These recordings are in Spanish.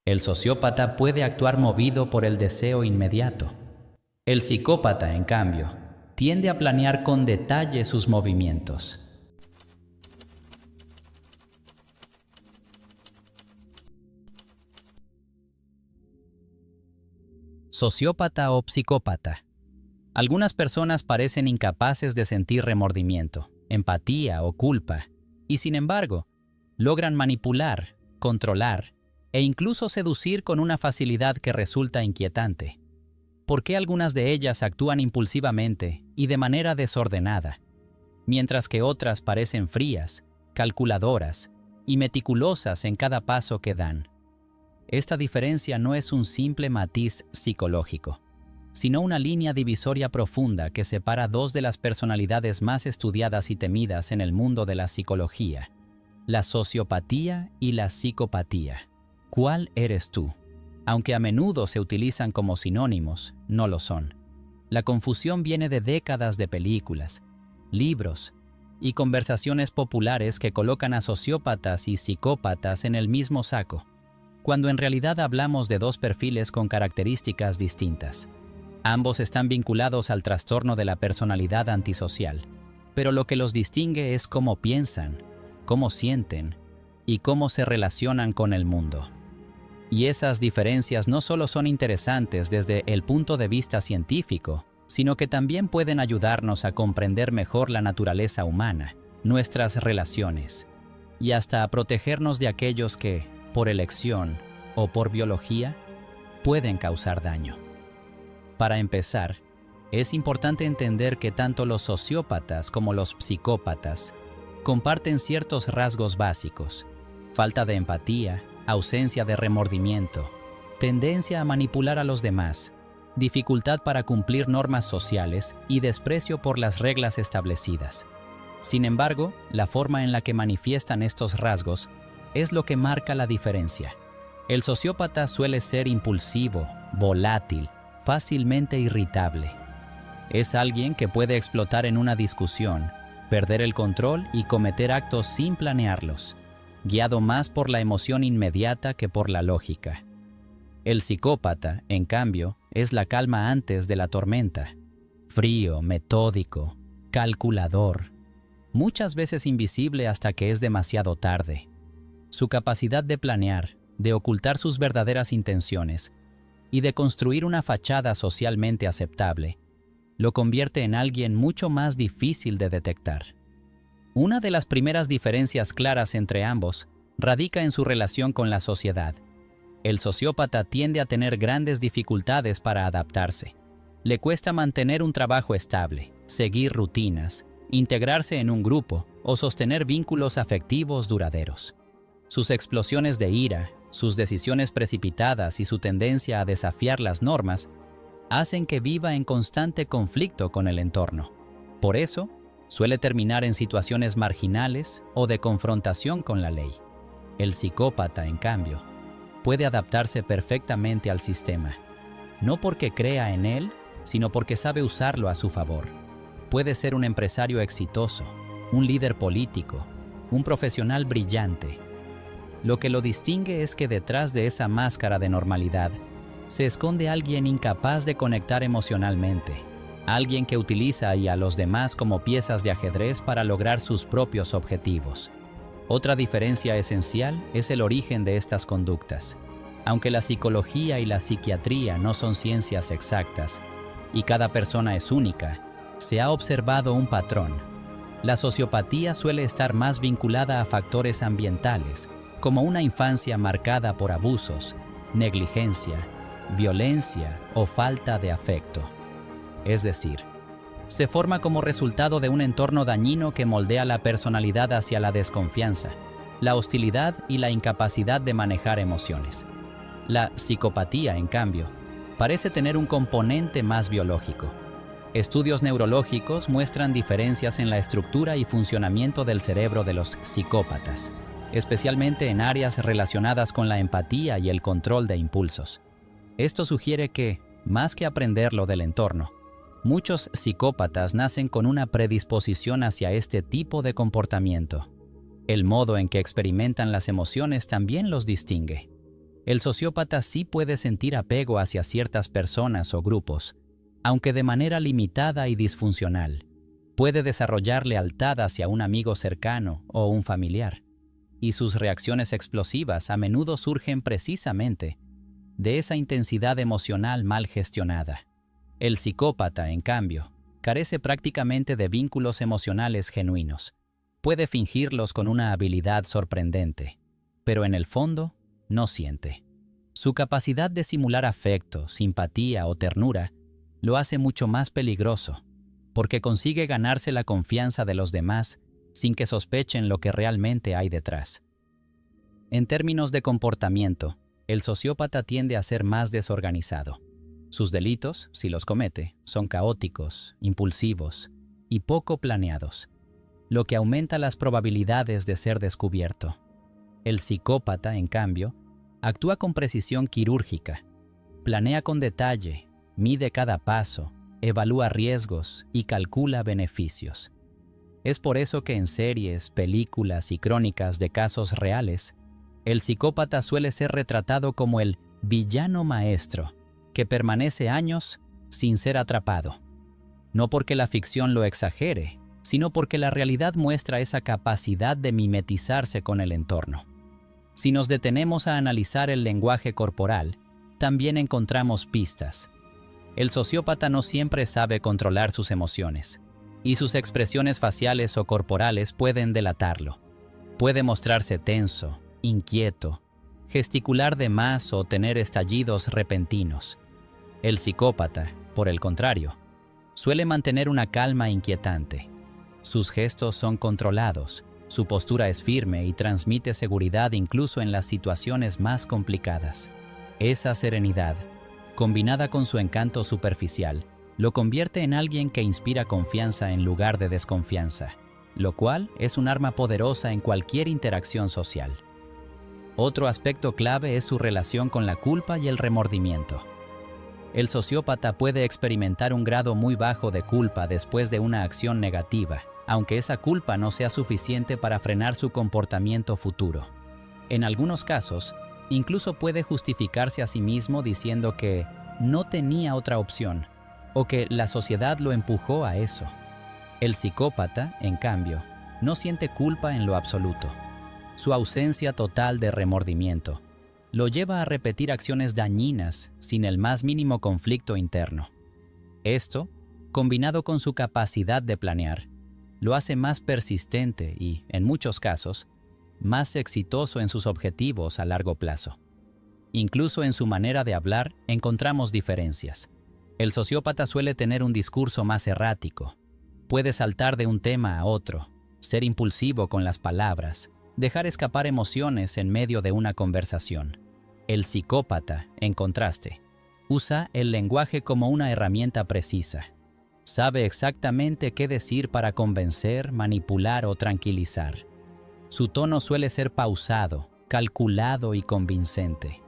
El sociópata puede actuar movido por el deseo inmediato. El psicópata, en cambio, tiende a planear con detalle sus movimientos. Sociópata o psicópata. Algunas personas parecen incapaces de sentir remordimiento, empatía o culpa, y sin embargo, logran manipular, controlar e incluso seducir con una facilidad que resulta inquietante. ¿Por qué algunas de ellas actúan impulsivamente y de manera desordenada, mientras que otras parecen frías, calculadoras y meticulosas en cada paso que dan? Esta diferencia no es un simple matiz psicológico, sino una línea divisoria profunda que separa dos de las personalidades más estudiadas y temidas en el mundo de la psicología: la sociopatía y la psicopatía. ¿Cuál eres tú? Aunque a menudo se utilizan como sinónimos, no lo son. La confusión viene de décadas de películas, libros y conversaciones populares que colocan a sociópatas y psicópatas en el mismo saco, cuando en realidad hablamos de dos perfiles con características distintas. Ambos están vinculados al trastorno de la personalidad antisocial, pero lo que los distingue es cómo piensan, cómo sienten y cómo se relacionan con el mundo. Y esas diferencias no solo son interesantes desde el punto de vista científico, sino que también pueden ayudarnos a comprender mejor la naturaleza humana, nuestras relaciones, y hasta a protegernos de aquellos que, por elección o por biología, pueden causar daño. Para empezar, es importante entender que tanto los sociópatas como los psicópatas comparten ciertos rasgos básicos: falta de empatía, ausencia de remordimiento, tendencia a manipular a los demás, dificultad para cumplir normas sociales y desprecio por las reglas establecidas. Sin embargo, la forma en la que manifiestan estos rasgos es lo que marca la diferencia. El sociópata suele ser impulsivo, volátil, fácilmente irritable. Es alguien que puede explotar en una discusión, perder el control y cometer actos sin planearlos, guiado más por la emoción inmediata que por la lógica. El psicópata, en cambio, es la calma antes de la tormenta. Frío, metódico, calculador, muchas veces invisible hasta que es demasiado tarde. Su capacidad de planear, de ocultar sus verdaderas intenciones y de construir una fachada socialmente aceptable, lo convierte en alguien mucho más difícil de detectar. Una de las primeras diferencias claras entre ambos radica en su relación con la sociedad. El sociópata tiende a tener grandes dificultades para adaptarse. Le cuesta mantener un trabajo estable, seguir rutinas, integrarse en un grupo o sostener vínculos afectivos duraderos. Sus explosiones de ira, sus decisiones precipitadas y su tendencia a desafiar las normas hacen que viva en constante conflicto con el entorno. Por eso, suele terminar en situaciones marginales o de confrontación con la ley. El psicópata, en cambio, puede adaptarse perfectamente al sistema, no porque crea en él, sino porque sabe usarlo a su favor. Puede ser un empresario exitoso, un líder político, un profesional brillante. Lo que lo distingue es que detrás de esa máscara de normalidad se esconde alguien incapaz de conectar emocionalmente, alguien que utiliza a los demás como piezas de ajedrez para lograr sus propios objetivos. Otra diferencia esencial es el origen de estas conductas. Aunque la psicología y la psiquiatría no son ciencias exactas y cada persona es única, se ha observado un patrón. La sociopatía suele estar más vinculada a factores ambientales, como una infancia marcada por abusos, negligencia, violencia o falta de afecto. Es decir, se forma como resultado de un entorno dañino que moldea la personalidad hacia la desconfianza, la hostilidad y la incapacidad de manejar emociones. La psicopatía, en cambio, parece tener un componente más biológico. Estudios neurológicos muestran diferencias en la estructura y funcionamiento del cerebro de los psicópatas, especialmente en áreas relacionadas con la empatía y el control de impulsos. Esto sugiere que, más que aprenderlo del entorno, muchos psicópatas nacen con una predisposición hacia este tipo de comportamiento. El modo en que experimentan las emociones también los distingue. El sociópata sí puede sentir apego hacia ciertas personas o grupos, aunque de manera limitada y disfuncional. Puede desarrollar lealtad hacia un amigo cercano o un familiar, y sus reacciones explosivas a menudo surgen precisamente de esa intensidad emocional mal gestionada. El psicópata, en cambio, carece prácticamente de vínculos emocionales genuinos. Puede fingirlos con una habilidad sorprendente, pero en el fondo no siente. Su capacidad de simular afecto, simpatía o ternura lo hace mucho más peligroso, porque consigue ganarse la confianza de los demás sin que sospechen lo que realmente hay detrás. En términos de comportamiento, el sociópata tiende a ser más desorganizado. Sus delitos, si los comete, son caóticos, impulsivos y poco planeados, lo que aumenta las probabilidades de ser descubierto. El psicópata, en cambio, actúa con precisión quirúrgica, planea con detalle, mide cada paso, evalúa riesgos y calcula beneficios. Es por eso que en series, películas y crónicas de casos reales, el psicópata suele ser retratado como el villano maestro, que permanece años sin ser atrapado. No porque la ficción lo exagere, sino porque la realidad muestra esa capacidad de mimetizarse con el entorno. Si nos detenemos a analizar el lenguaje corporal, también encontramos pistas. El sociópata no siempre sabe controlar sus emociones, y sus expresiones faciales o corporales pueden delatarlo. Puede mostrarse tenso, inquieto, gesticular de más o tener estallidos repentinos. El psicópata, por el contrario, suele mantener una calma inquietante. Sus gestos son controlados, su postura es firme y transmite seguridad incluso en las situaciones más complicadas. Esa serenidad, combinada con su encanto superficial, lo convierte en alguien que inspira confianza en lugar de desconfianza, lo cual es un arma poderosa en cualquier interacción social. Otro aspecto clave es su relación con la culpa y el remordimiento. El sociópata puede experimentar un grado muy bajo de culpa después de una acción negativa, aunque esa culpa no sea suficiente para frenar su comportamiento futuro. En algunos casos, incluso puede justificarse a sí mismo diciendo que no tenía otra opción o que la sociedad lo empujó a eso. El psicópata, en cambio, no siente culpa en lo absoluto. Su ausencia total de remordimiento lo lleva a repetir acciones dañinas sin el más mínimo conflicto interno. Esto, combinado con su capacidad de planear, lo hace más persistente y, en muchos casos, más exitoso en sus objetivos a largo plazo. Incluso en su manera de hablar encontramos diferencias. El sociópata suele tener un discurso más errático. Puede saltar de un tema a otro, ser impulsivo con las palabras, dejar escapar emociones en medio de una conversación. El psicópata, en contraste, usa el lenguaje como una herramienta precisa. Sabe exactamente qué decir para convencer, manipular o tranquilizar. Su tono suele ser pausado, calculado y convincente.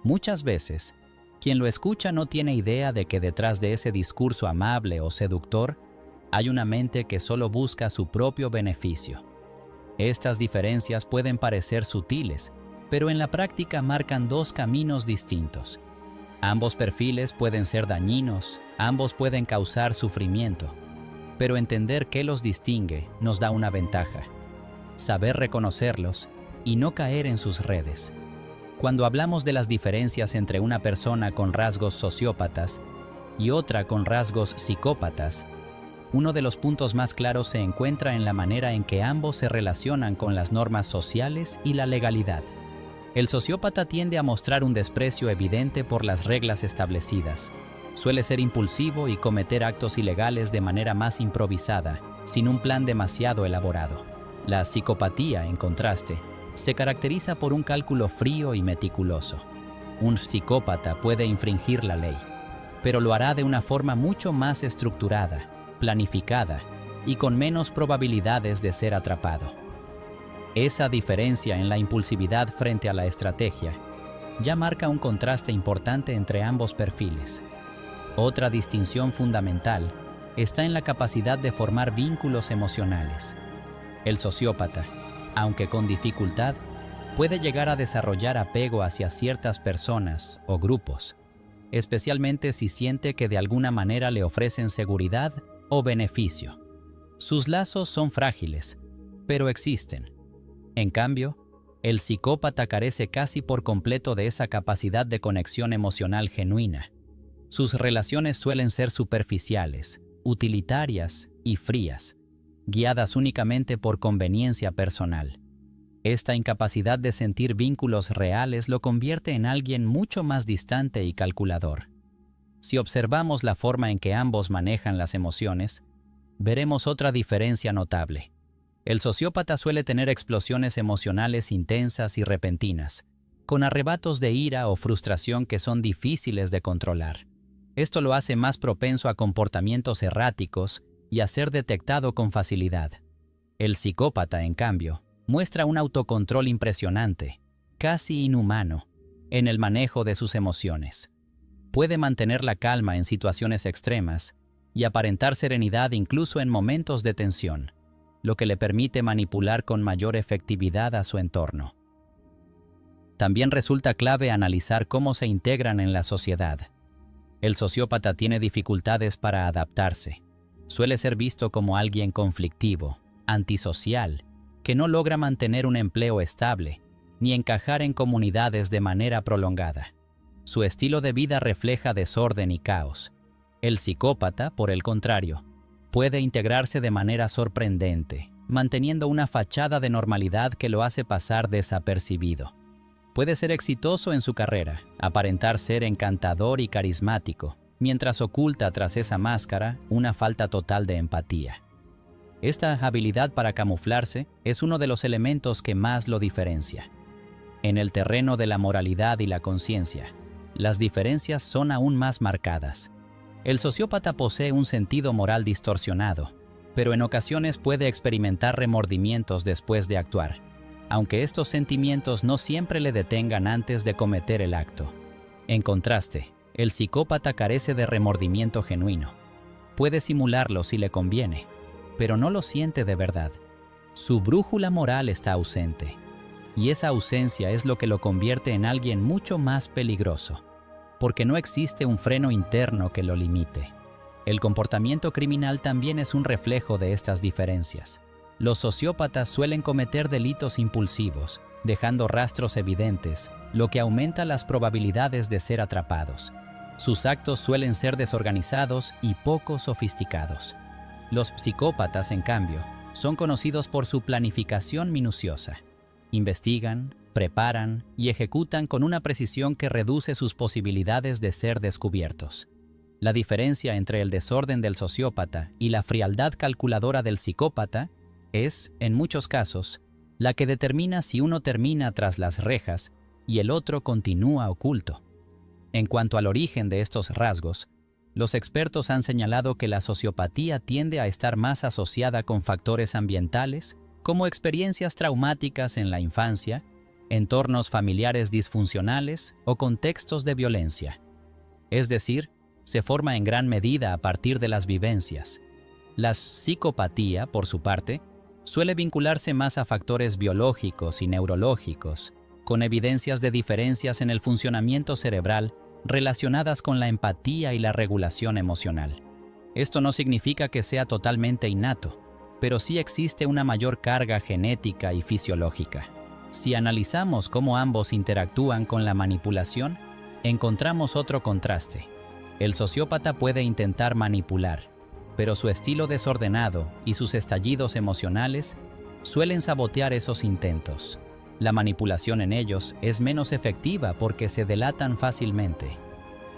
Muchas veces, quien lo escucha no tiene idea de que detrás de ese discurso amable o seductor hay una mente que solo busca su propio beneficio. Estas diferencias pueden parecer sutiles, pero en la práctica marcan dos caminos distintos. Ambos perfiles pueden ser dañinos, ambos pueden causar sufrimiento, pero entender qué los distingue nos da una ventaja: saber reconocerlos y no caer en sus redes. Cuando hablamos de las diferencias entre una persona con rasgos sociópatas y otra con rasgos psicópatas, uno de los puntos más claros se encuentra en la manera en que ambos se relacionan con las normas sociales y la legalidad. El sociópata tiende a mostrar un desprecio evidente por las reglas establecidas. Suele ser impulsivo y cometer actos ilegales de manera más improvisada, sin un plan demasiado elaborado. La psicopatía, en contraste, se caracteriza por un cálculo frío y meticuloso. Un psicópata puede infringir la ley, pero lo hará de una forma mucho más estructurada, planificada y con menos probabilidades de ser atrapado. Esa diferencia en la impulsividad frente a la estrategia ya marca un contraste importante entre ambos perfiles. Otra distinción fundamental está en la capacidad de formar vínculos emocionales. El sociópata, aunque con dificultad, puede llegar a desarrollar apego hacia ciertas personas o grupos, especialmente si siente que de alguna manera le ofrecen seguridad o beneficio. Sus lazos son frágiles, pero existen. En cambio, el psicópata carece casi por completo de esa capacidad de conexión emocional genuina. Sus relaciones suelen ser superficiales, utilitarias y frías, guiadas únicamente por conveniencia personal. Esta incapacidad de sentir vínculos reales lo convierte en alguien mucho más distante y calculador. Si observamos la forma en que ambos manejan las emociones, veremos otra diferencia notable. El sociópata suele tener explosiones emocionales intensas y repentinas, con arrebatos de ira o frustración que son difíciles de controlar. Esto lo hace más propenso a comportamientos erráticos y a ser detectado con facilidad. El psicópata, en cambio, muestra un autocontrol impresionante, casi inhumano, en el manejo de sus emociones. Puede mantener la calma en situaciones extremas y aparentar serenidad incluso en momentos de tensión, lo que le permite manipular con mayor efectividad a su entorno. También resulta clave analizar cómo se integran en la sociedad. El sociópata tiene dificultades para adaptarse. Suele ser visto como alguien conflictivo, antisocial, que no logra mantener un empleo estable, ni encajar en comunidades de manera prolongada. Su estilo de vida refleja desorden y caos. El psicópata, por el contrario, puede integrarse de manera sorprendente, manteniendo una fachada de normalidad que lo hace pasar desapercibido. Puede ser exitoso en su carrera, aparentar ser encantador y carismático, mientras oculta tras esa máscara una falta total de empatía. Esta habilidad para camuflarse es uno de los elementos que más lo diferencia. En el terreno de la moralidad y la conciencia, las diferencias son aún más marcadas. El sociópata posee un sentido moral distorsionado, pero en ocasiones puede experimentar remordimientos después de actuar, aunque estos sentimientos no siempre le detengan antes de cometer el acto. En contraste, el psicópata carece de remordimiento genuino. Puede simularlo si le conviene, pero no lo siente de verdad. Su brújula moral está ausente, y esa ausencia es lo que lo convierte en alguien mucho más peligroso, porque no existe un freno interno que lo limite. El comportamiento criminal también es un reflejo de estas diferencias. Los sociópatas suelen cometer delitos impulsivos, dejando rastros evidentes, lo que aumenta las probabilidades de ser atrapados. Sus actos suelen ser desorganizados y poco sofisticados. Los psicópatas, en cambio, son conocidos por su planificación minuciosa. Investigan, preparan y ejecutan con una precisión que reduce sus posibilidades de ser descubiertos. La diferencia entre el desorden del sociópata y la frialdad calculadora del psicópata es, en muchos casos, la que determina si uno termina tras las rejas y el otro continúa oculto. En cuanto al origen de estos rasgos, los expertos han señalado que la sociopatía tiende a estar más asociada con factores ambientales, como experiencias traumáticas en la infancia, entornos familiares disfuncionales o contextos de violencia. Es decir, se forma en gran medida a partir de las vivencias. La psicopatía, por su parte, suele vincularse más a factores biológicos y neurológicos, con evidencias de diferencias en el funcionamiento cerebral relacionadas con la empatía y la regulación emocional. Esto no significa que sea totalmente innato, pero sí existe una mayor carga genética y fisiológica. Si analizamos cómo ambos interactúan con la manipulación, encontramos otro contraste. El sociópata puede intentar manipular, pero su estilo desordenado y sus estallidos emocionales suelen sabotear esos intentos. La manipulación en ellos es menos efectiva porque se delatan fácilmente.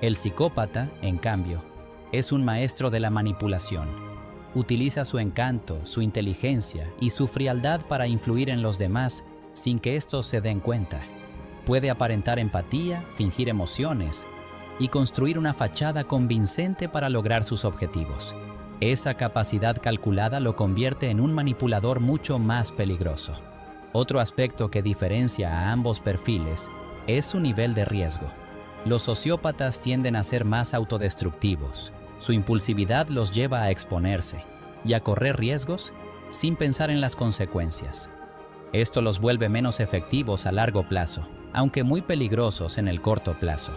El psicópata, en cambio, es un maestro de la manipulación. Utiliza su encanto, su inteligencia y su frialdad para influir en los demás sin que estos se den cuenta. Puede aparentar empatía, fingir emociones y construir una fachada convincente para lograr sus objetivos. Esa capacidad calculada lo convierte en un manipulador mucho más peligroso. Otro aspecto que diferencia a ambos perfiles es su nivel de riesgo. Los sociópatas tienden a ser más autodestructivos. Su impulsividad los lleva a exponerse y a correr riesgos sin pensar en las consecuencias. Esto los vuelve menos efectivos a largo plazo, aunque muy peligrosos en el corto plazo.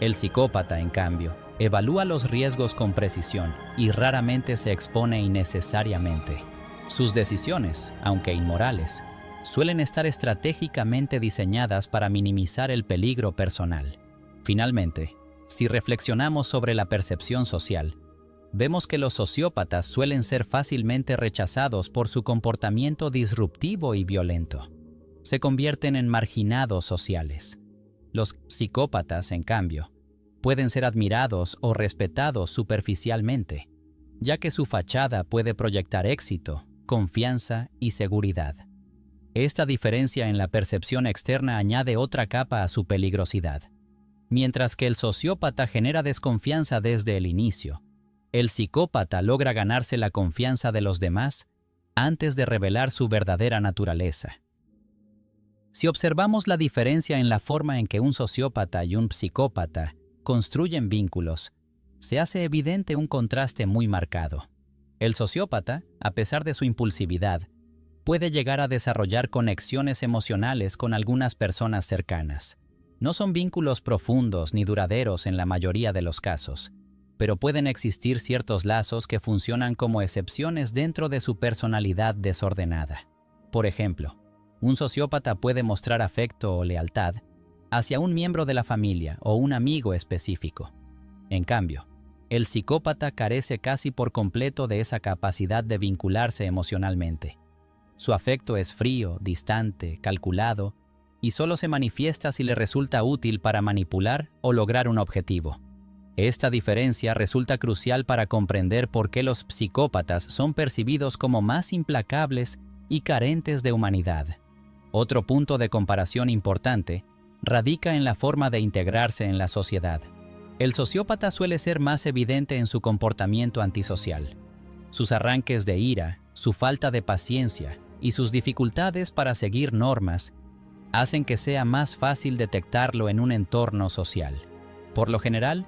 El psicópata, en cambio, evalúa los riesgos con precisión y raramente se expone innecesariamente. Sus decisiones, aunque inmorales, suelen estar estratégicamente diseñadas para minimizar el peligro personal. Finalmente, si reflexionamos sobre la percepción social, vemos que los sociópatas suelen ser fácilmente rechazados por su comportamiento disruptivo y violento. Se convierten en marginados sociales. Los psicópatas, en cambio, pueden ser admirados o respetados superficialmente, ya que su fachada puede proyectar éxito, confianza y seguridad. Esta diferencia en la percepción externa añade otra capa a su peligrosidad. Mientras que el sociópata genera desconfianza desde el inicio, el psicópata logra ganarse la confianza de los demás antes de revelar su verdadera naturaleza. Si observamos la diferencia en la forma en que un sociópata y un psicópata construyen vínculos, se hace evidente un contraste muy marcado. El sociópata, a pesar de su impulsividad, puede llegar a desarrollar conexiones emocionales con algunas personas cercanas. No son vínculos profundos ni duraderos en la mayoría de los casos, pero pueden existir ciertos lazos que funcionan como excepciones dentro de su personalidad desordenada. Por ejemplo, un sociópata puede mostrar afecto o lealtad hacia un miembro de la familia o un amigo específico. En cambio, el psicópata carece casi por completo de esa capacidad de vincularse emocionalmente. Su afecto es frío, distante, calculado, y solo se manifiesta si le resulta útil para manipular o lograr un objetivo. Esta diferencia resulta crucial para comprender por qué los psicópatas son percibidos como más implacables y carentes de humanidad. Otro punto de comparación importante radica en la forma de integrarse en la sociedad. El sociópata suele ser más evidente en su comportamiento antisocial. Sus arranques de ira, su falta de paciencia y sus dificultades para seguir normas hacen que sea más fácil detectarlo en un entorno social. Por lo general,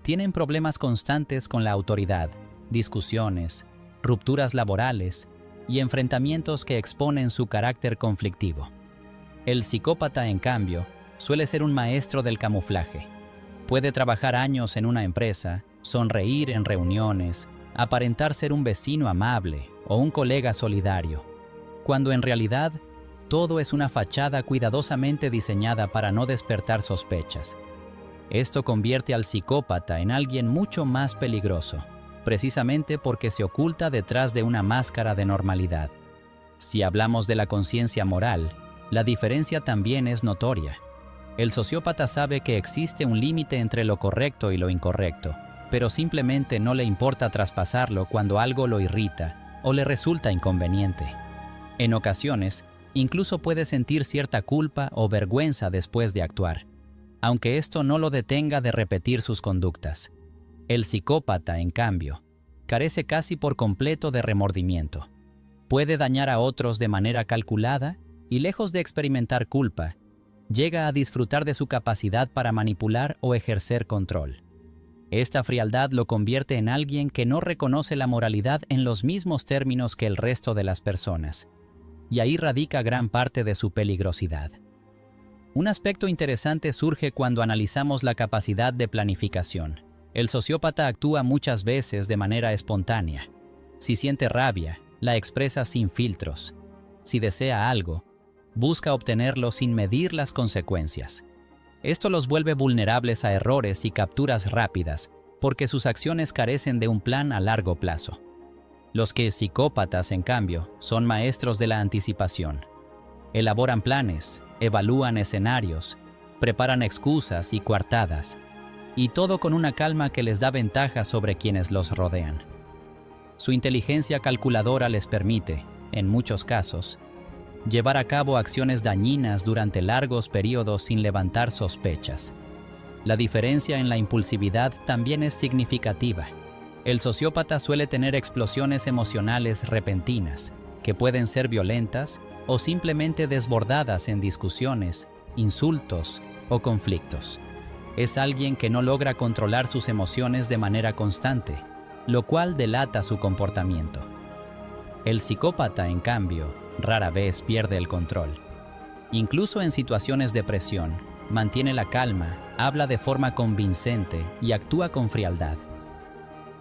tienen problemas constantes con la autoridad, discusiones, rupturas laborales y enfrentamientos que exponen su carácter conflictivo. El psicópata, en cambio, suele ser un maestro del camuflaje. Puede trabajar años en una empresa, sonreír en reuniones, aparentar ser un vecino amable o un colega solidario, cuando en realidad todo es una fachada cuidadosamente diseñada para no despertar sospechas. Esto convierte al psicópata en alguien mucho más peligroso, precisamente porque se oculta detrás de una máscara de normalidad. Si hablamos de la conciencia moral, la diferencia también es notoria. El sociópata sabe que existe un límite entre lo correcto y lo incorrecto, pero simplemente no le importa traspasarlo cuando algo lo irrita o le resulta inconveniente. En ocasiones, incluso puede sentir cierta culpa o vergüenza después de actuar, aunque esto no lo detenga de repetir sus conductas. El psicópata, en cambio, carece casi por completo de remordimiento. Puede dañar a otros de manera calculada y, lejos de experimentar culpa, llega a disfrutar de su capacidad para manipular o ejercer control. Esta frialdad lo convierte en alguien que no reconoce la moralidad en los mismos términos que el resto de las personas, y ahí radica gran parte de su peligrosidad. Un aspecto interesante surge cuando analizamos la capacidad de planificación. El sociópata actúa muchas veces de manera espontánea. Si siente rabia, la expresa sin filtros. Si desea algo, busca obtenerlo sin medir las consecuencias. Esto los vuelve vulnerables a errores y capturas rápidas, porque sus acciones carecen de un plan a largo plazo. Los psicópatas, en cambio, son maestros de la anticipación. Elaboran planes, evalúan escenarios, preparan excusas y coartadas, y todo con una calma que les da ventaja sobre quienes los rodean. Su inteligencia calculadora les permite, en muchos casos, llevar a cabo acciones dañinas durante largos periodos sin levantar sospechas. La diferencia en la impulsividad también es significativa. El sociópata suele tener explosiones emocionales repentinas, que pueden ser violentas o simplemente desbordadas en discusiones, insultos o conflictos. Es alguien que no logra controlar sus emociones de manera constante, lo cual delata su comportamiento. El psicópata, en cambio, rara vez pierde el control. Incluso en situaciones de presión, mantiene la calma, habla de forma convincente y actúa con frialdad.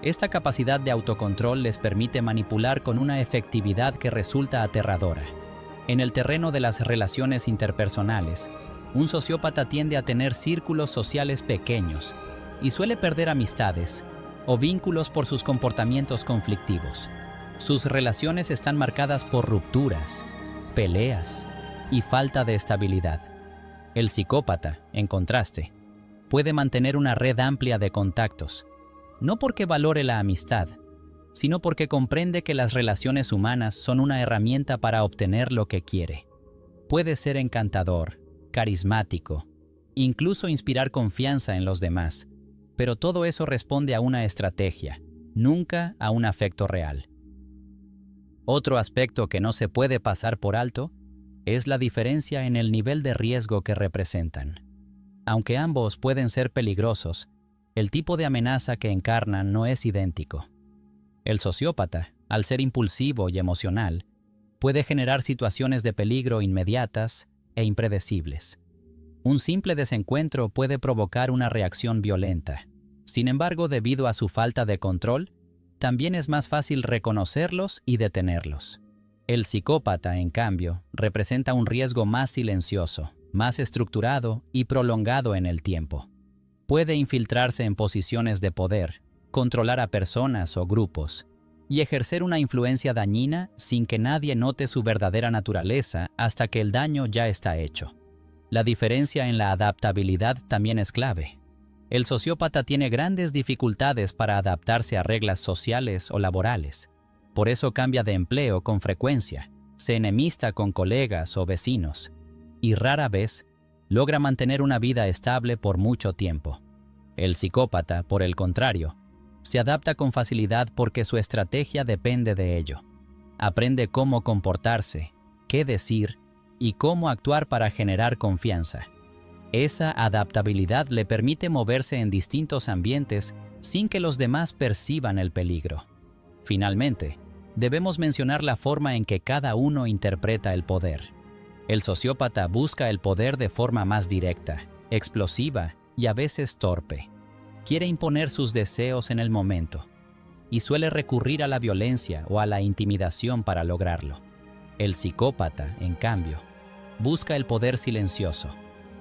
Esta capacidad de autocontrol les permite manipular con una efectividad que resulta aterradora. En el terreno de las relaciones interpersonales, un sociópata tiende a tener círculos sociales pequeños y suele perder amistades o vínculos por sus comportamientos conflictivos. Sus relaciones están marcadas por rupturas, peleas y falta de estabilidad. El psicópata, en contraste, puede mantener una red amplia de contactos, no porque valore la amistad, sino porque comprende que las relaciones humanas son una herramienta para obtener lo que quiere. Puede ser encantador, carismático, incluso inspirar confianza en los demás, pero todo eso responde a una estrategia, nunca a un afecto real. Otro aspecto que no se puede pasar por alto es la diferencia en el nivel de riesgo que representan. Aunque ambos pueden ser peligrosos, el tipo de amenaza que encarnan no es idéntico. El sociópata, al ser impulsivo y emocional, puede generar situaciones de peligro inmediatas e impredecibles. Un simple desencuentro puede provocar una reacción violenta. Sin embargo, debido a su falta de control, también es más fácil reconocerlos y detenerlos. El psicópata, en cambio, representa un riesgo más silencioso, más estructurado y prolongado en el tiempo. Puede infiltrarse en posiciones de poder, controlar a personas o grupos, y ejercer una influencia dañina sin que nadie note su verdadera naturaleza hasta que el daño ya está hecho. La diferencia en la adaptabilidad también es clave. El sociópata tiene grandes dificultades para adaptarse a reglas sociales o laborales. Por eso cambia de empleo con frecuencia, se enemista con colegas o vecinos, y rara vez logra mantener una vida estable por mucho tiempo. El psicópata, por el contrario, se adapta con facilidad porque su estrategia depende de ello. Aprende cómo comportarse, qué decir y cómo actuar para generar confianza. Esa adaptabilidad le permite moverse en distintos ambientes sin que los demás perciban el peligro. Finalmente, debemos mencionar la forma en que cada uno interpreta el poder. El sociópata busca el poder de forma más directa, explosiva y a veces torpe. Quiere imponer sus deseos en el momento y suele recurrir a la violencia o a la intimidación para lograrlo. El psicópata, en cambio, busca el poder silencioso,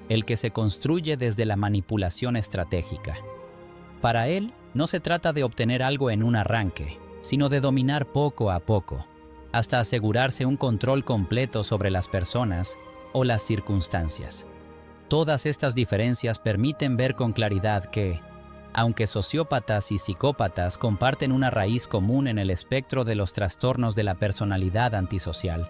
el que se construye desde la manipulación estratégica. Para él, no se trata de obtener algo en un arranque, sino de dominar poco a poco, hasta asegurarse un control completo sobre las personas o las circunstancias. Todas estas diferencias permiten ver con claridad que, aunque sociópatas y psicópatas comparten una raíz común en el espectro de los trastornos de la personalidad antisocial,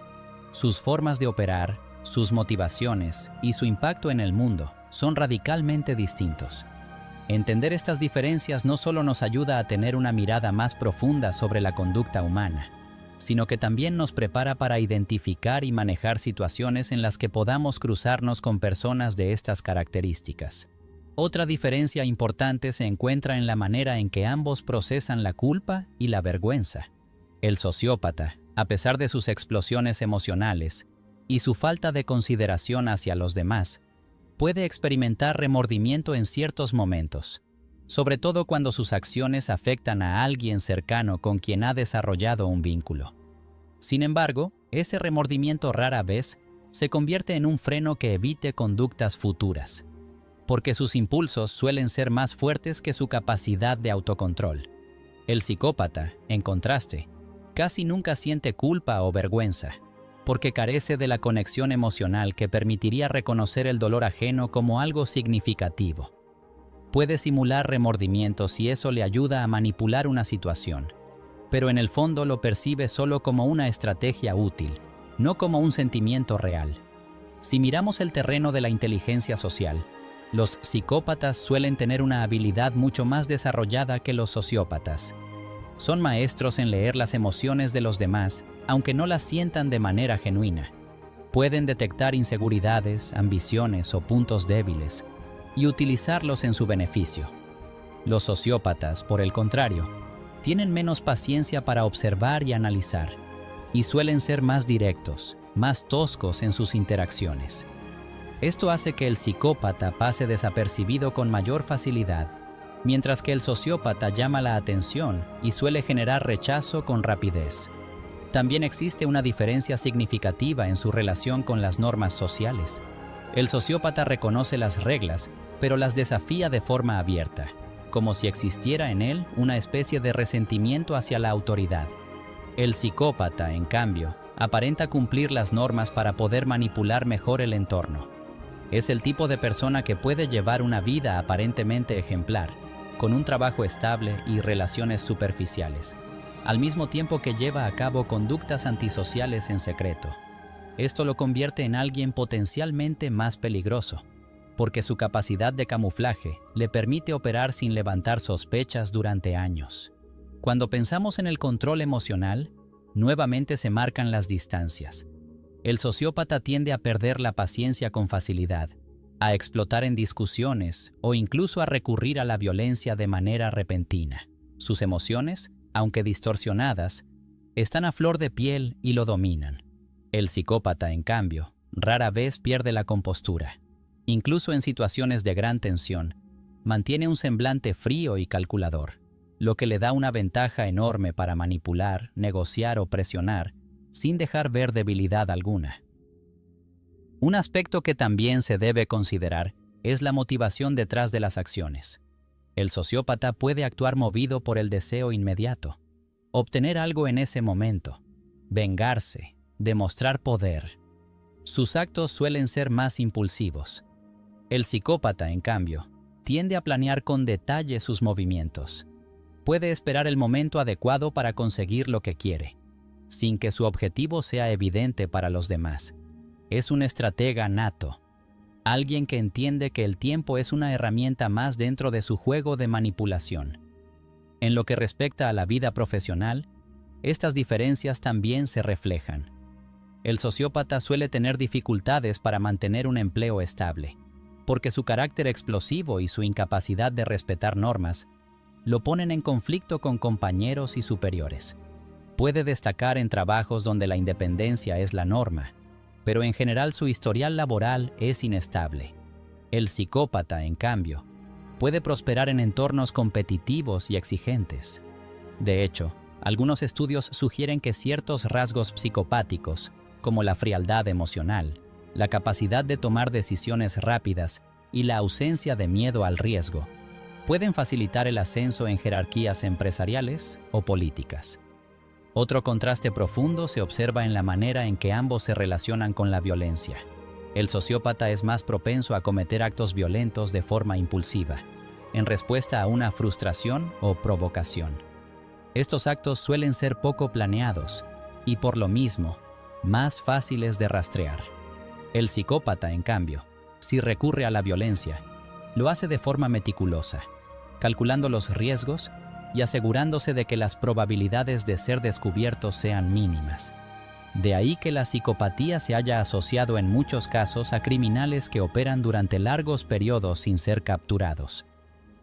sus formas de operar, sus motivaciones y su impacto en el mundo son radicalmente distintos. Entender estas diferencias no solo nos ayuda a tener una mirada más profunda sobre la conducta humana, sino que también nos prepara para identificar y manejar situaciones en las que podamos cruzarnos con personas de estas características. Otra diferencia importante se encuentra en la manera en que ambos procesan la culpa y la vergüenza. El sociópata, a pesar de sus explosiones emocionales y su falta de consideración hacia los demás, puede experimentar remordimiento en ciertos momentos, sobre todo cuando sus acciones afectan a alguien cercano con quien ha desarrollado un vínculo. Sin embargo, ese remordimiento rara vez se convierte en un freno que evite conductas futuras, porque sus impulsos suelen ser más fuertes que su capacidad de autocontrol. El psicópata, en contraste, casi nunca siente culpa o vergüenza, porque carece de la conexión emocional que permitiría reconocer el dolor ajeno como algo significativo. Puede simular remordimientos si eso le ayuda a manipular una situación, pero en el fondo lo percibe solo como una estrategia útil, no como un sentimiento real. Si miramos el terreno de la inteligencia social, los psicópatas suelen tener una habilidad mucho más desarrollada que los sociópatas. Son maestros en leer las emociones de los demás, aunque no las sientan de manera genuina. Pueden detectar inseguridades, ambiciones o puntos débiles y utilizarlos en su beneficio. Los sociópatas, por el contrario, tienen menos paciencia para observar y analizar, y suelen ser más directos, más toscos en sus interacciones. Esto hace que el psicópata pase desapercibido con mayor facilidad, mientras que el sociópata llama la atención y suele generar rechazo con rapidez. También existe una diferencia significativa en su relación con las normas sociales. El sociópata reconoce las reglas, pero las desafía de forma abierta, como si existiera en él una especie de resentimiento hacia la autoridad. El psicópata, en cambio, aparenta cumplir las normas para poder manipular mejor el entorno. Es el tipo de persona que puede llevar una vida aparentemente ejemplar, con un trabajo estable y relaciones superficiales, al mismo tiempo que lleva a cabo conductas antisociales en secreto. Esto lo convierte en alguien potencialmente más peligroso, porque su capacidad de camuflaje le permite operar sin levantar sospechas durante años. Cuando pensamos en el control emocional, nuevamente se marcan las distancias. El sociópata tiende a perder la paciencia con facilidad, a explotar en discusiones o incluso a recurrir a la violencia de manera repentina. Sus emociones, aunque distorsionadas, están a flor de piel y lo dominan. El psicópata, en cambio, rara vez pierde la compostura. Incluso en situaciones de gran tensión, mantiene un semblante frío y calculador, lo que le da una ventaja enorme para manipular, negociar o presionar, sin dejar ver debilidad alguna. Un aspecto que también se debe considerar es la motivación detrás de las acciones. El sociópata puede actuar movido por el deseo inmediato, obtener algo en ese momento, vengarse, demostrar poder. Sus actos suelen ser más impulsivos. El psicópata, en cambio, tiende a planear con detalle sus movimientos. Puede esperar el momento adecuado para conseguir lo que quiere, sin que su objetivo sea evidente para los demás. Es un estratega nato, alguien que entiende que el tiempo es una herramienta más dentro de su juego de manipulación. En lo que respecta a la vida profesional, estas diferencias también se reflejan. El sociópata suele tener dificultades para mantener un empleo estable, porque su carácter explosivo y su incapacidad de respetar normas lo ponen en conflicto con compañeros y superiores. Puede destacar en trabajos donde la independencia es la norma, pero en general su historial laboral es inestable. El psicópata, en cambio, puede prosperar en entornos competitivos y exigentes. De hecho, algunos estudios sugieren que ciertos rasgos psicopáticos, como la frialdad emocional, la capacidad de tomar decisiones rápidas y la ausencia de miedo al riesgo, pueden facilitar el ascenso en jerarquías empresariales o políticas. Otro contraste profundo se observa en la manera en que ambos se relacionan con la violencia. El sociópata es más propenso a cometer actos violentos de forma impulsiva, en respuesta a una frustración o provocación. Estos actos suelen ser poco planeados y, por lo mismo, más fáciles de rastrear. El psicópata, en cambio, si recurre a la violencia, lo hace de forma meticulosa, calculando los riesgos y asegurándose de que las probabilidades de ser descubiertos sean mínimas. De ahí que la psicopatía se haya asociado en muchos casos a criminales que operan durante largos periodos sin ser capturados.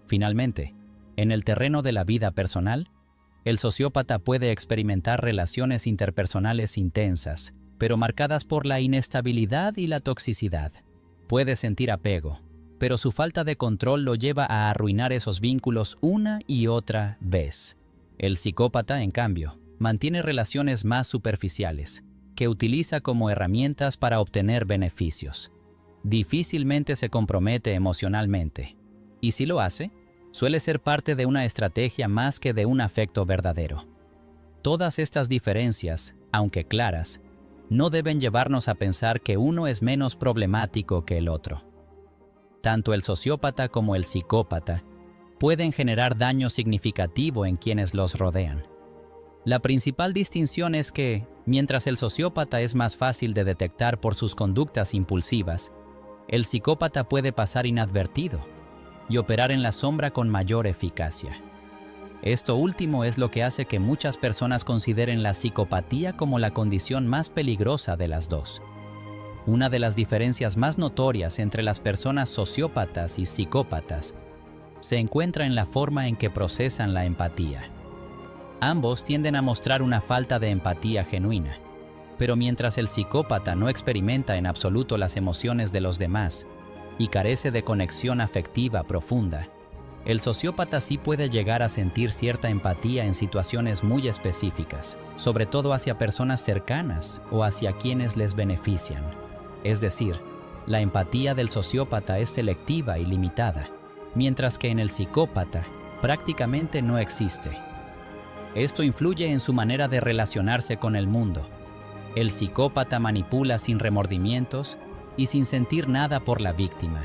Finalmente, en el terreno de la vida personal, el sociópata puede experimentar relaciones interpersonales intensas, pero marcadas por la inestabilidad y la toxicidad. Puede sentir apego, pero su falta de control lo lleva a arruinar esos vínculos una y otra vez. El psicópata, en cambio, mantiene relaciones más superficiales, que utiliza como herramientas para obtener beneficios. Difícilmente se compromete emocionalmente, y si lo hace, suele ser parte de una estrategia más que de un afecto verdadero. Todas estas diferencias, aunque claras, no deben llevarnos a pensar que uno es menos problemático que el otro. Tanto el sociópata como el psicópata pueden generar daño significativo en quienes los rodean. La principal distinción es que, mientras el sociópata es más fácil de detectar por sus conductas impulsivas, el psicópata puede pasar inadvertido y operar en la sombra con mayor eficacia. Esto último es lo que hace que muchas personas consideren la psicopatía como la condición más peligrosa de las dos. Una de las diferencias más notorias entre las personas sociópatas y psicópatas se encuentra en la forma en que procesan la empatía. Ambos tienden a mostrar una falta de empatía genuina, Pero mientras el psicópata no experimenta en absoluto las emociones de los demás y carece de conexión afectiva profunda, el sociópata sí puede llegar a sentir cierta empatía en situaciones muy específicas, sobre todo hacia personas cercanas o hacia quienes les benefician. Es decir, la empatía del sociópata es selectiva y limitada, mientras que en el psicópata prácticamente no existe. Esto influye en su manera de relacionarse con el mundo. El psicópata manipula sin remordimientos y sin sentir nada por la víctima,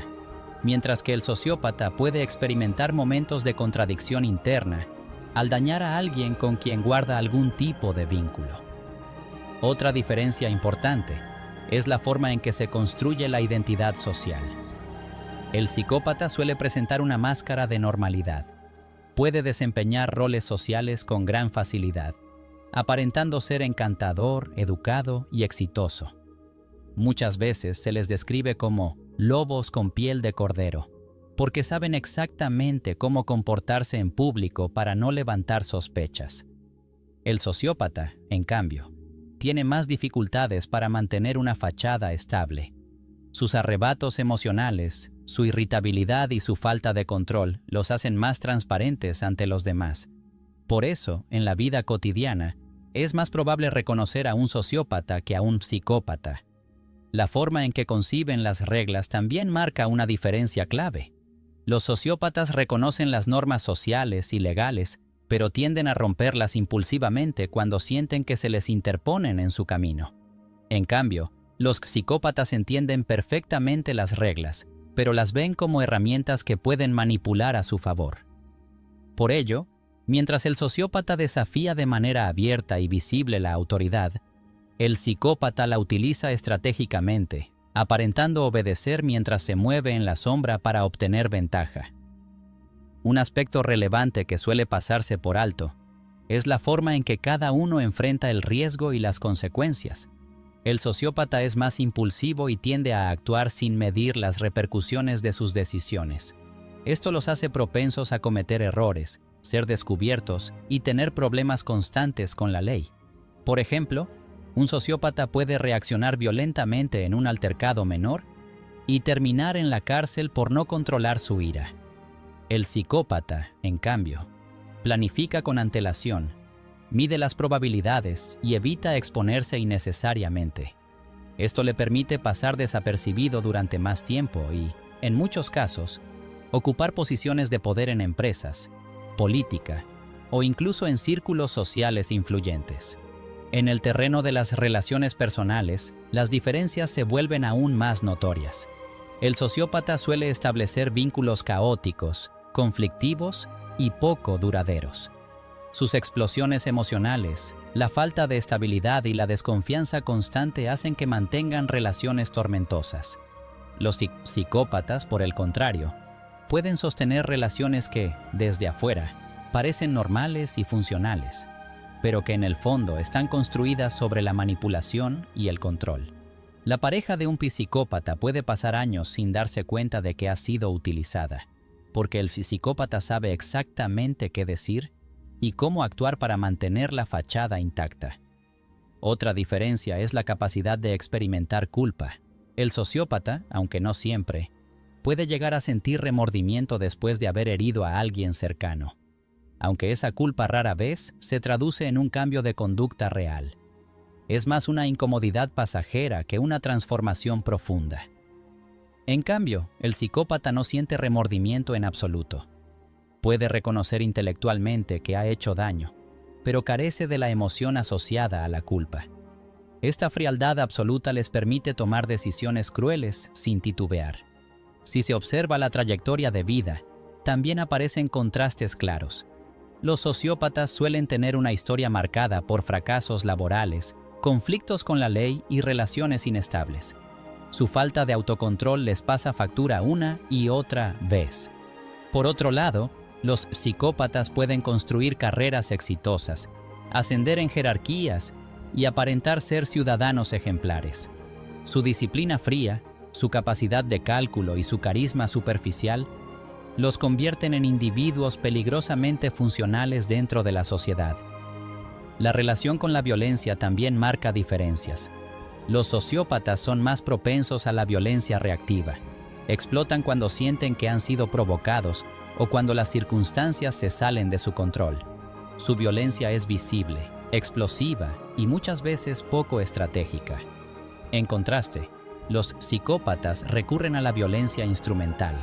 mientras que el sociópata puede experimentar momentos de contradicción interna al dañar a alguien con quien guarda algún tipo de vínculo. Otra diferencia importante es la forma en que se construye la identidad social. El psicópata suele presentar una máscara de normalidad. Puede desempeñar roles sociales con gran facilidad, aparentando ser encantador, educado y exitoso. Muchas veces se les describe como lobos con piel de cordero, porque saben exactamente cómo comportarse en público para no levantar sospechas. El sociópata, en cambio, tiene más dificultades para mantener una fachada estable. Sus arrebatos emocionales, su irritabilidad y su falta de control los hacen más transparentes ante los demás. Por eso, en la vida cotidiana, es más probable reconocer a un sociópata que a un psicópata. La forma en que conciben las reglas también marca una diferencia clave. Los sociópatas reconocen las normas sociales y legales, pero tienden a romperlas impulsivamente cuando sienten que se les interponen en su camino. En cambio, los psicópatas entienden perfectamente las reglas, pero las ven como herramientas que pueden manipular a su favor. Por ello, mientras el sociópata desafía de manera abierta y visible la autoridad, el psicópata la utiliza estratégicamente, aparentando obedecer mientras se mueve en la sombra para obtener ventaja. Un aspecto relevante que suele pasarse por alto es la forma en que cada uno enfrenta el riesgo y las consecuencias. El sociópata es más impulsivo y tiende a actuar sin medir las repercusiones de sus decisiones. Esto los hace propensos a cometer errores, ser descubiertos y tener problemas constantes con la ley. Por ejemplo, un sociópata puede reaccionar violentamente en un altercado menor y terminar en la cárcel por no controlar su ira. El psicópata, en cambio, planifica con antelación, mide las probabilidades y evita exponerse innecesariamente. Esto le permite pasar desapercibido durante más tiempo y, en muchos casos, ocupar posiciones de poder en empresas, política o incluso en círculos sociales influyentes. En el terreno de las relaciones personales, las diferencias se vuelven aún más notorias. El sociópata suele establecer vínculos caóticos, conflictivos y poco duraderos. Sus explosiones emocionales, la falta de estabilidad y la desconfianza constante hacen que mantengan relaciones tormentosas. Los psicópatas, por el contrario, pueden sostener relaciones que, desde afuera, parecen normales y funcionales, pero que en el fondo están construidas sobre la manipulación y el control. La pareja de un psicópata puede pasar años sin darse cuenta de que ha sido utilizada, porque el psicópata sabe exactamente qué decir y cómo actuar para mantener la fachada intacta. Otra diferencia es la capacidad de experimentar culpa. El sociópata, aunque no siempre, puede llegar a sentir remordimiento después de haber herido a alguien cercano, aunque esa culpa rara vez se traduce en un cambio de conducta real. Es más una incomodidad pasajera que una transformación profunda. En cambio, el psicópata no siente remordimiento en absoluto. Puede reconocer intelectualmente que ha hecho daño, pero carece de la emoción asociada a la culpa. Esta frialdad absoluta les permite tomar decisiones crueles sin titubear. Si se observa la trayectoria de vida, también aparecen contrastes claros. Los sociópatas suelen tener una historia marcada por fracasos laborales, conflictos con la ley y relaciones inestables. Su falta de autocontrol les pasa factura una y otra vez. Por otro lado, los psicópatas pueden construir carreras exitosas, ascender en jerarquías y aparentar ser ciudadanos ejemplares. Su disciplina fría, su capacidad de cálculo y su carisma superficial los convierten en individuos peligrosamente funcionales dentro de la sociedad. La relación con la violencia también marca diferencias. Los sociópatas son más propensos a la violencia reactiva. Explotan cuando sienten que han sido provocados o cuando las circunstancias se salen de su control. Su violencia es visible, explosiva y muchas veces poco estratégica. En contraste, los psicópatas recurren a la violencia instrumental.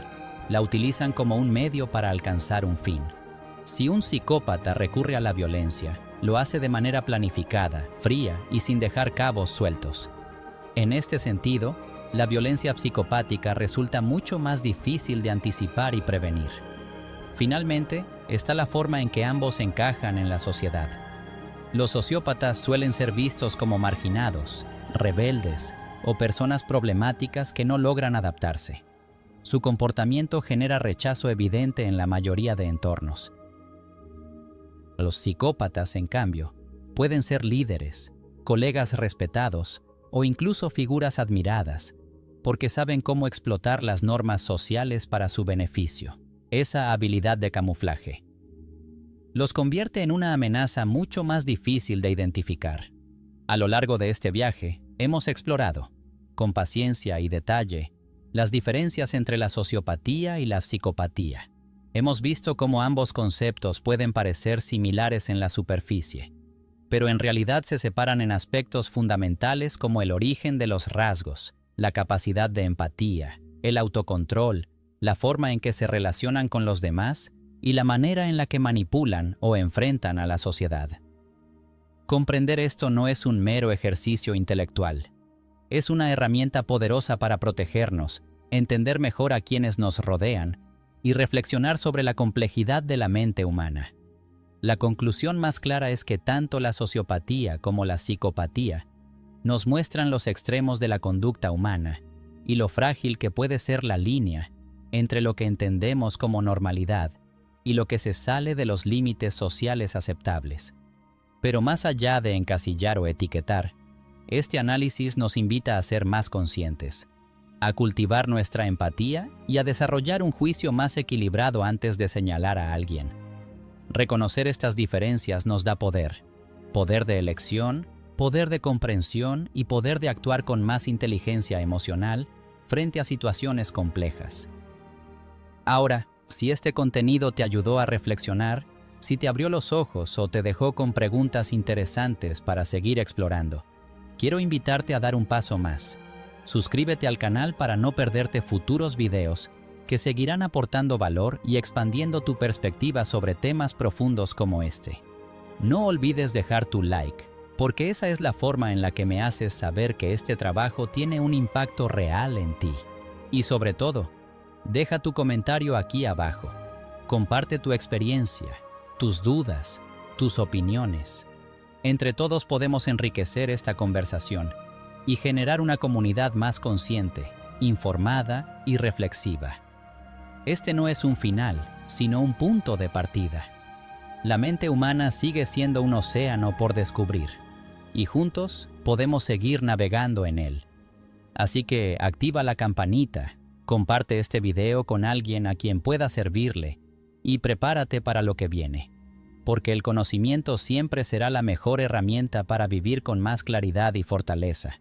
La utilizan como un medio para alcanzar un fin. Si un psicópata recurre a la violencia, lo hace de manera planificada, fría y sin dejar cabos sueltos. En este sentido, la violencia psicopática resulta mucho más difícil de anticipar y prevenir. Finalmente, está la forma en que ambos encajan en la sociedad. Los sociópatas suelen ser vistos como marginados, rebeldes o personas problemáticas que no logran adaptarse. Su comportamiento genera rechazo evidente en la mayoría de entornos. Los psicópatas, en cambio, pueden ser líderes, colegas respetados o incluso figuras admiradas, porque saben cómo explotar las normas sociales para su beneficio. Esa habilidad de camuflaje los convierte en una amenaza mucho más difícil de identificar. A lo largo de este viaje, hemos explorado, con paciencia y detalle, las diferencias entre la sociopatía y la psicopatía. Hemos visto cómo ambos conceptos pueden parecer similares en la superficie, pero en realidad se separan en aspectos fundamentales como el origen de los rasgos, la capacidad de empatía, el autocontrol, la forma en que se relacionan con los demás y la manera en la que manipulan o enfrentan a la sociedad. Comprender esto no es un mero ejercicio intelectual. Es una herramienta poderosa para protegernos, entender mejor a quienes nos rodean y reflexionar sobre la complejidad de la mente humana. La conclusión más clara es que tanto la sociopatía como la psicopatía nos muestran los extremos de la conducta humana y lo frágil que puede ser la línea entre lo que entendemos como normalidad y lo que se sale de los límites sociales aceptables. Pero más allá de encasillar o etiquetar, este análisis nos invita a ser más conscientes, a cultivar nuestra empatía y a desarrollar un juicio más equilibrado antes de señalar a alguien. Reconocer estas diferencias nos da poder, poder de elección, poder de comprensión y poder de actuar con más inteligencia emocional frente a situaciones complejas. Ahora, si este contenido te ayudó a reflexionar, si te abrió los ojos o te dejó con preguntas interesantes para seguir explorando, quiero invitarte a dar un paso más. Suscríbete al canal para no perderte futuros videos que seguirán aportando valor y expandiendo tu perspectiva sobre temas profundos como este. No olvides dejar tu like, porque esa es la forma en la que me haces saber que este trabajo tiene un impacto real en ti. Y sobre todo, deja tu comentario aquí abajo. Comparte tu experiencia, tus dudas, tus opiniones. Entre todos podemos enriquecer esta conversación y generar una comunidad más consciente, informada y reflexiva. Este no es un final, sino un punto de partida. La mente humana sigue siendo un océano por descubrir, y juntos podemos seguir navegando en él. Así que activa la campanita, comparte este video con alguien a quien pueda servirle y prepárate para lo que viene, porque el conocimiento siempre será la mejor herramienta para vivir con más claridad y fortaleza.